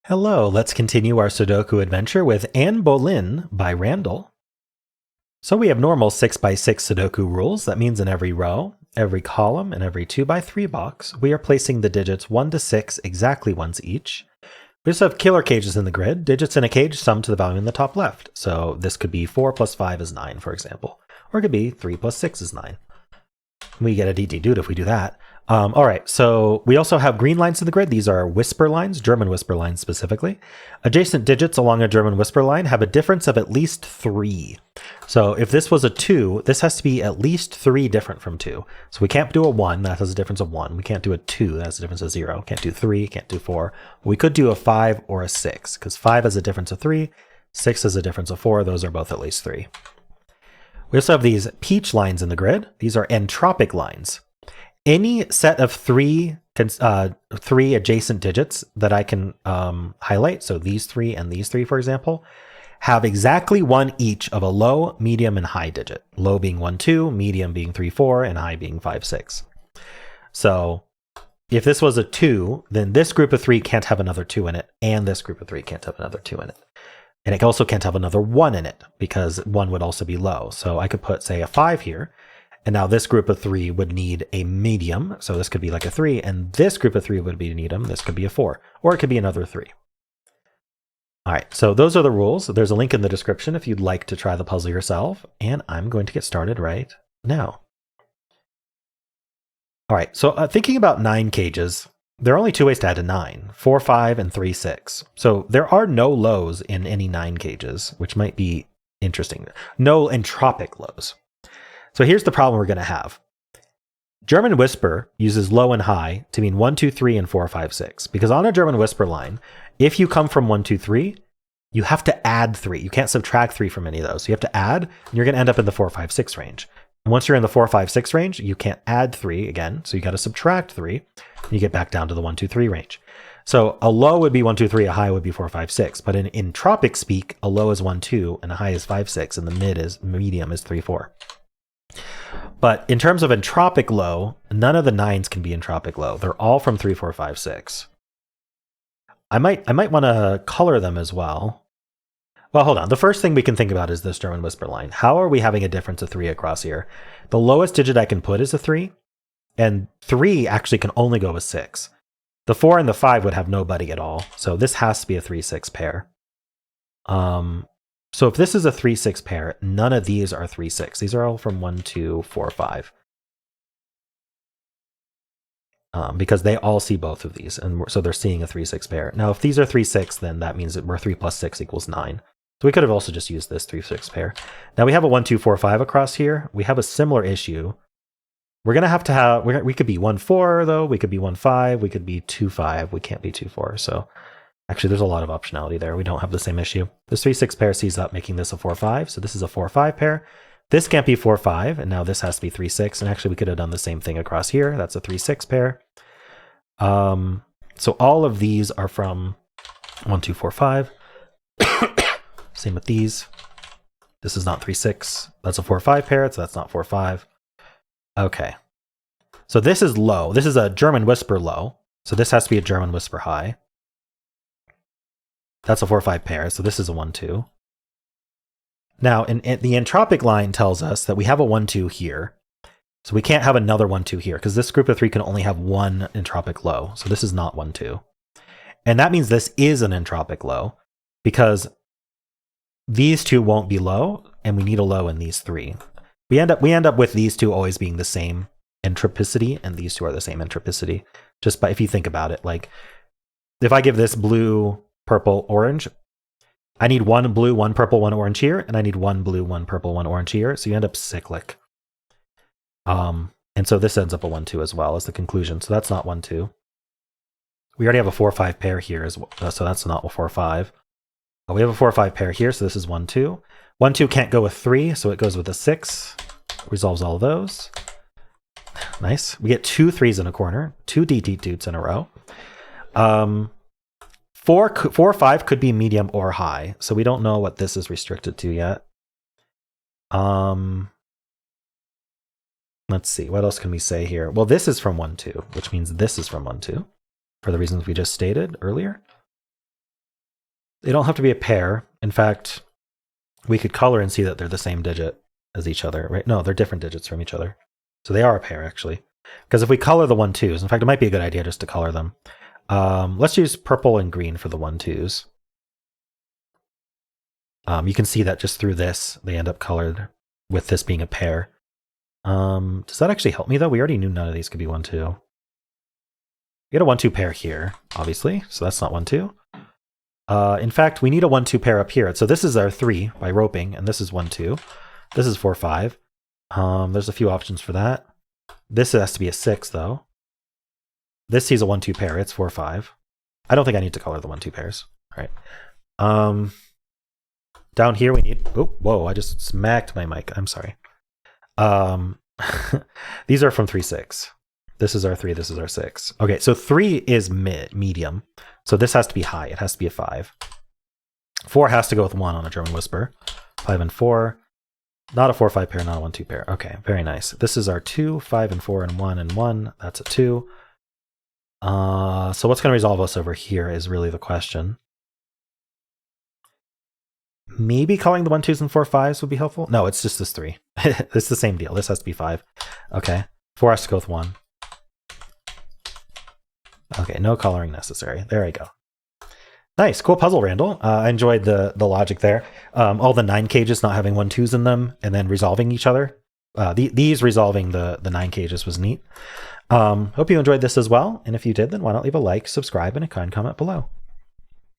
Hello, let's continue our Sudoku adventure with Anne Boleyn by Randall. So we have normal 6x6 Sudoku rules. That means in every row, every column, and every 2x3 box, we are placing the digits 1 to 6 exactly once each. We also have killer cages in the grid. Digits in a cage sum to the value in the top left. So this could be 4 plus 5 is 9, for example. Or it could be 3 plus 6 is 9. We get a DD dude if we do that. All right, so we also have green lines in the grid. These are whisper lines, German whisper lines specifically. Adjacent digits along a German whisper line have a difference of at least 3. So if this was a 2, this has to be at least 3 different from 2. So we can't do a 1, that has a difference of 1. We can't do a 2, that has a difference of 0. Can't do 3, can't do 4. We could do a 5 or a 6, because 5 has a difference of 3, 6 has a difference of 4. Those are both at least 3. We also have these peach lines in the grid. These are entropic lines. Any set of three adjacent digits that I can highlight, so these 3 and these 3, for example, have exactly 1 each of a low, medium, and high digit. Low being 1, 2, medium being 3, 4, and high being 5, 6. So if this was a 2, then this group of 3 can't have another 2 in it, and this group of 3 can't have another 2 in it. And it also can't have another 1 in it, because 1 would also be low. So I could put, say, a 5 here, and now this group of 3 would need a medium, so this could be like a 3, and this group of 3 would be a medium, this could be a 4, or it could be another 3. All right, so those are the rules. There's a link in the description if you'd like to try the puzzle yourself, and I'm going to get started right now. All right, so thinking about 9 cages, there are only 2 ways to add a 9, 4, 5, and 3, 6. So there are no lows in any 9 cages, which might be interesting. No entropic lows. So here's the problem we're going to have. German whisper uses low and high to mean 1, 2, 3, and 4, 5, 6. Because on a German whisper line, if you come from 1, 2, 3, you have to add 3. You can't subtract 3 from any of those. So you have to add, and you're going to end up in the 4, 5, 6 range. And once you're in the 4, 5, 6 range, you can't add 3 again. So you got to subtract 3. You get back down to the 1, 2, 3 range. So a low would be 1, 2, 3, a high would be 4, 5, 6. But in entropic speak, a low is 1, 2, and a high is 5, 6, and the medium is 3, 4. But in terms of entropic low, none of the 9s can be entropic low. They're all from 3, 4, 5, 6. I might want to color them as well. Well, hold on. The first thing we can think about is this German whisper line. How are we having a difference of 3 across here? The lowest digit I can put is a 3, and 3 actually can only go with 6. The 4 and the 5 would have nobody at all, so this has to be a 3, 6 pair. So if this is a 3, 6 pair, none of these are 3, 6. These are all from 1, 2, 4, 5. Because they all see both of these, and so they're seeing a 3, 6 pair. Now, if these are 3, 6, then that means that we're 3 plus 6 equals 9. So we could have also just used this 3, 6 pair. Now we have a 1, 2, 4, 5 across here. We have a similar issue. We're going to have, we could be 1, 4, though. We could be 1, 5. We could be 2, 5. We can't be 2, 4. So actually, there's a lot of optionality there. We don't have the same issue. This 3, 6 pair sees up, making this a 4, 5. So this is a 4, 5 pair. This can't be 4, 5, and now this has to be 3, 6. And actually, we could have done the same thing across here. That's a 3, 6 pair. So all of these are from 1, 2, 4, 5. Same with these. This is not 3, 6. That's a 4, 5 pair, so that's not 4, 5. Okay. So this is low. This is a German whisper low. So this has to be a German whisper high. That's a 4, 5 pair, so this is a 1, 2. Now, in the entropic line tells us that we have a 1, 2 here. So we can't have another 1, 2 here, because this group of 3 can only have one entropic low. So this is not 1, 2. And that means this is an entropic low, because these 2 won't be low, and we need a low in these 3. We end up with these 2 always being the same entropicity, and these 2 are the same entropicity. Just by, if you think about it, like if I give this blue, purple, orange, I need 1 blue, 1 purple, 1 orange here, and I need 1 blue, 1 purple, 1 orange here. So you end up cyclic. And so this ends up a 1, 2 as well as the conclusion. So that's not 1, 2. We already have a 4, 5 pair here as well, so that's not a 4, 5. We have a 4, 5 pair here, so this is 1, 2. 1, 2 can't go with 3, so it goes with a 6. Resolves all of those. Nice. We get 2 3s in a corner, 2 DT dudes in a row. 4, 5 could be medium or high, so we don't know what this is restricted to yet. Let's see, what else can we say here? Well, this is from 1, 2, which means this is from 1, 2, for the reasons we just stated earlier. They don't have to be a pair. In fact, we could color and see that they're the same digit as each other, right? No, they're different digits from each other. So they are a pair, actually. Because if we color the 1-2s, in fact, it might be a good idea just to color them. Let's use purple and green for the 1-2s. You can see that just through this, they end up colored with this being a pair. Does that actually help me, though? We already knew none of these could be 1-2. We get a 1-2 pair here, obviously, so that's not 1-2. In fact, we need a 1-2 pair up here. So this is our 3 by roping, and this is 1-2. This is 4-5. There's a few options for that. This has to be a 6, though. This sees a 1-2 pair. It's 4-5. I don't think I need to color the 1-2 pairs. All right. Down here we need... Oh, whoa, I just smacked my mic. I'm sorry. These are from 3-6. This is our 3, this is our 6. Okay, so 3 is medium. So this has to be high. It has to be a 5. 4 has to go with 1 on a German Whisper. 5 and 4. Not a 4-5 pair, not a 1-2 pair. Okay, very nice. This is our 2, 5 and 4 and 1 and 1. That's a 2. So what's going to resolve us over here is really the question. Maybe calling the 1-2s and 4-5s would be helpful. No, it's just this 3. It's the same deal. This has to be 5. Okay. 4 has to go with 1. Okay, no coloring necessary. There we go. Nice, cool puzzle, Randall. I enjoyed the logic there. All the 9 cages not having 1-2s in them and then resolving each other. These resolving the 9 cages was neat. Hope you enjoyed this as well. And if you did, then why not leave a like, subscribe, and a kind comment below.